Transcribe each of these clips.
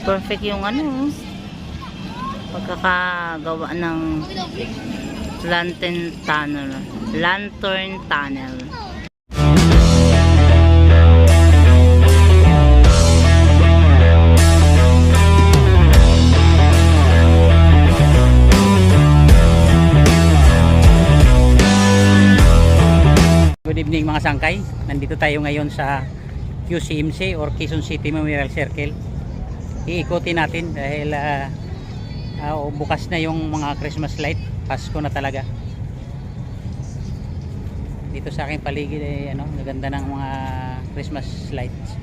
Perfect yung ano, pagkakagawa ng lantern tunnel. Lantern tunnel. Good evening mga sangkay. Nandito tayo ngayon sa QCMC or Quezon City Memorial Circle. Iikutin natin dahil bukas na yung mga Christmas light. Pasko na talaga. Dito sa aking paligid ay gaganda ng mga Christmas lights.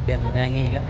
Ganda ng ilaw.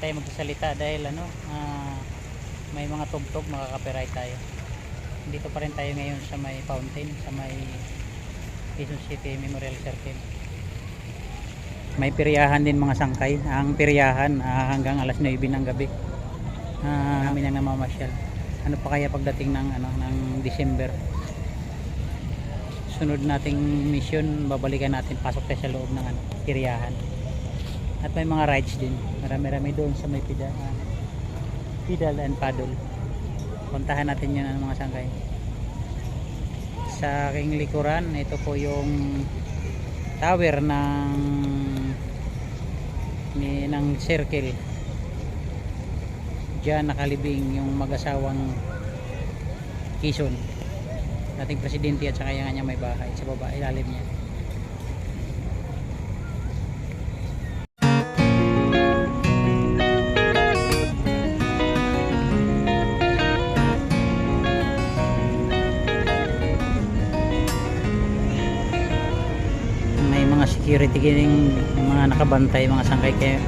tayo magsasalita dahil may mga tugtog, makaka-copyright tayo. Dito pa rin tayo ngayon sa may fountain, sa may Quezon City Memorial Circle. May piryahan din mga sangkay. Ang piryahan hanggang alas 9 ng gabi. Kami nang namamasyal. Ano pa kaya pagdating ng December? Sunod nating mission, babalikan natin, pasok tayo sa loob ng piryahan. At may mga rides din. Marami-rami doon sa may pedal and paddle. Puntahan natin yun mga sangkay. Sa aking likuran, ito po yung tower ng circle. Diyan nakalibing yung mag-asawang Quezon, dating presidente at saka yung kanya may bahay sa baba, ilalim niya. Security kining mga nakabantay, mga sangkay, kaya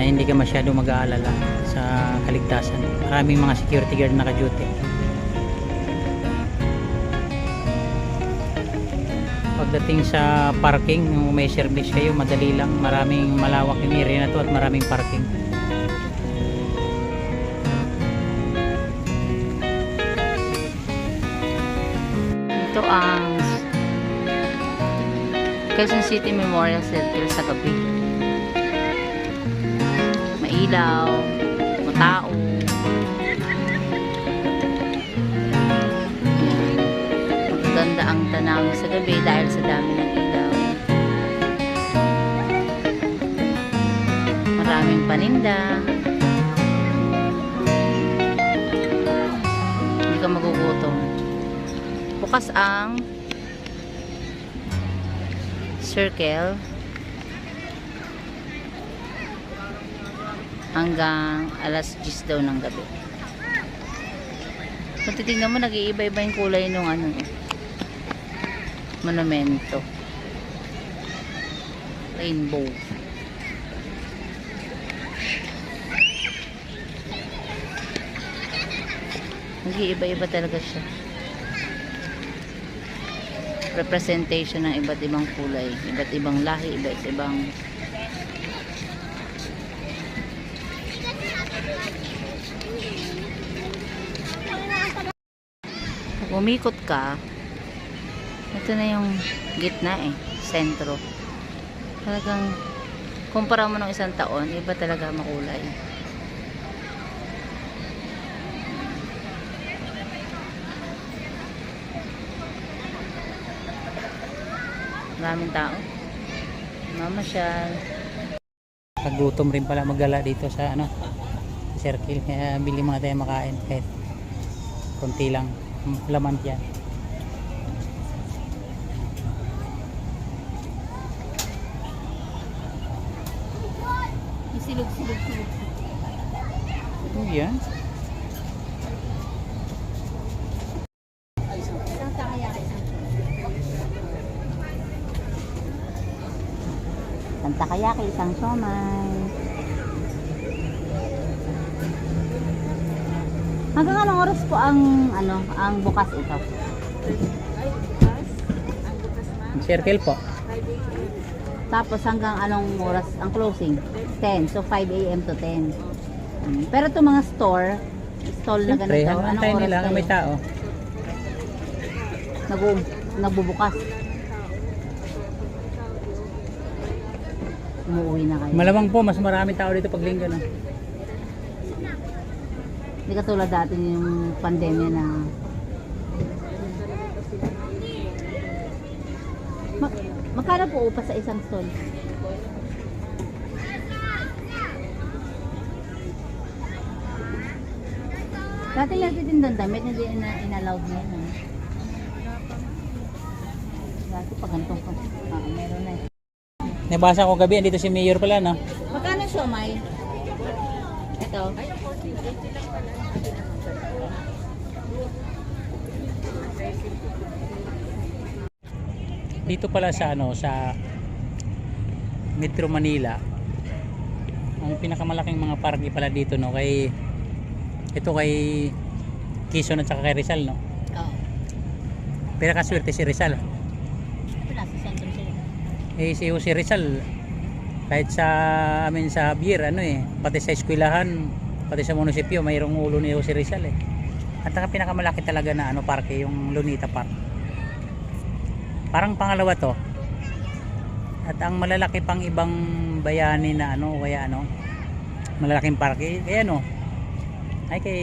hindi ka masyado mag-aalala sa kaligtasan. Maraming mga security guard naka-duty. Pagdating sa parking, kung may service kayo, madali lang. Maraming malawak yung area na to at maraming parking. Ito ang Quezon City Memorial Circle sa gabi. Mailaw, matao. Maganda ang tanawin sa gabi dahil sa dami ng ilaw. Maraming paninda. Hindi ka magugutom. Bukas ang circle hanggang alas 10 daw ng gabi. Kung titignan mo, nag-iiba-iba yung kulay ng monumento. Rainbow. Nag-iiba-iba talaga siya. Representation ng iba't ibang kulay, iba't ibang lahi, iba't ibang pag umikot ka, ito na yung gitna sentro. Talagang kumpara mo ng isang taon, iba talaga makulay. Maraming tao. Mamasyal. Paggutom rin pala magala dito sa circle. Kaya bili mga tayo makain kahit konti lang. Laman yan. Silog. Ito yan. Takayaki, isang siomay. Hanggang anong oras po ang bukas ito? Circle po. Tapos hanggang anong oras ang closing? 10. So 5 a.m. to 10. Pero itong mga stall na Siyempre, ganito, anong tayo oras nila kayo? may tao. Nagbubukas. Umuwi na kayo. Malamang po, mas maraming tao dito pag linggo. Hindi katulad dati yung pandemya na magkano po upa sa isang stall? Dati nagtitindang damit, hindi in-allowed na yun. Dati pag gantong meron na Nabasa ko gabi, andito si Mayor pala, no? Magkano siomay? Ito. Dito pala sa sa Metro Manila, Ang pinakamalaking mga parke pala dito, no, ito kay Quezon at saka kay Rizal, no. Oo. Pero kaswerte si Rizal. Wala sa sentro sila. Si Rizal, kahit sa amin sa Javier, pati sa eskwelahan, pati sa munisipyo, mayroong ulo ni Jose Rizal eh. At ang pinakamalaki talaga na parke, yung Lunita Park. Parang pangalawa to. At ang malalaki pang ibang bayani na malalaking parke, ay kay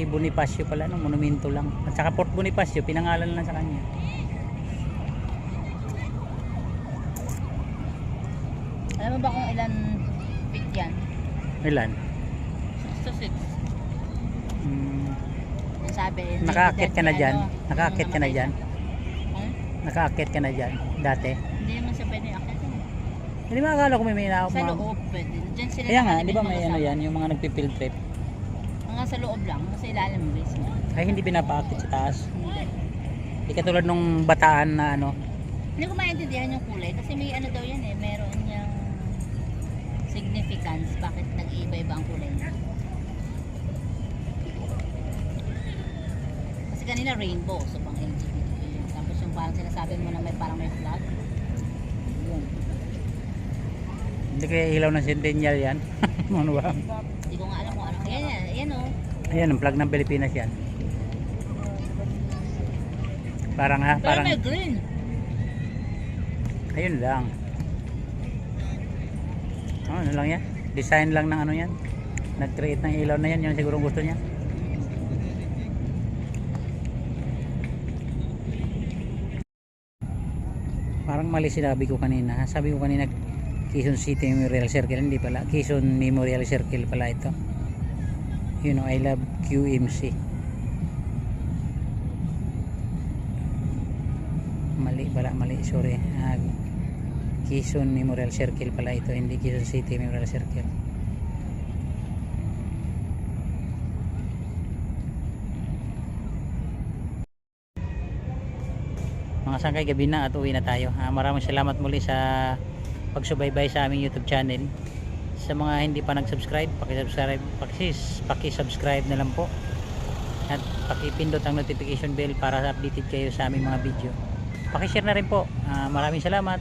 Bonifacio pala, monumento lang. At saka Port Bonifacio, pinangalan lang sa kanya. Alam mo ba kung ilan feet yan? Ilan? 6 to 6. Ang sabi, Nakaakit ka na dyan? Nakaakit ka na dyan? Hmm? Nakaakit ka na dyan? Dati? Hindi naman siya pwede akit. Hindi ba akala ko may Sa loob pwede. Diyan sila Kaya nga, nakatipid di ba may mag-asawa. yan, yung mga nagpi-field trip. Mga sa loob lang, sa ilalim mismo. Ay hindi pinapaakit sa taas. Hindi. Di katulad nung bataan na Hindi ko maintindihan yung kulay kasi may daw yan meron niyang significance bakit nag-iiba-iba ang kulay niya. Kasi kanina rainbow, so pang LGBT yun. Tapos yung parang sinasabi mo na parang may flag. Yun. Hindi kaya ilaw ng Centennial yan. Ano ba? Hindi ko nga alam kung ano. Yan o. Ayan, ang flag ng Pilipinas yan. Parang Pero may green. ayun lang. Ano lang yan? Design lang ng yan. Nag-create ng ilaw na yan. Yun siguro gusto niya. Parang mali sinabi ko kanina. Sabi ko kanina Quezon City Memorial Circle. Hindi pala. Quezon Memorial Circle pala ito. I love QMC. Mali. Sorry. Quezon Memorial Circle pala ito, hindi Quezon City Memorial Circle. Mga sangkay, gabi na at uwi na tayo. Maraming salamat muli sa pagsubaybay sa aming YouTube channel. Sa mga hindi pa nag-subscribe, paki-subscribe na lang po. At paki-pindot ang notification bell para updated kayo sa aming mga video. Paki-share na rin po. Maraming salamat.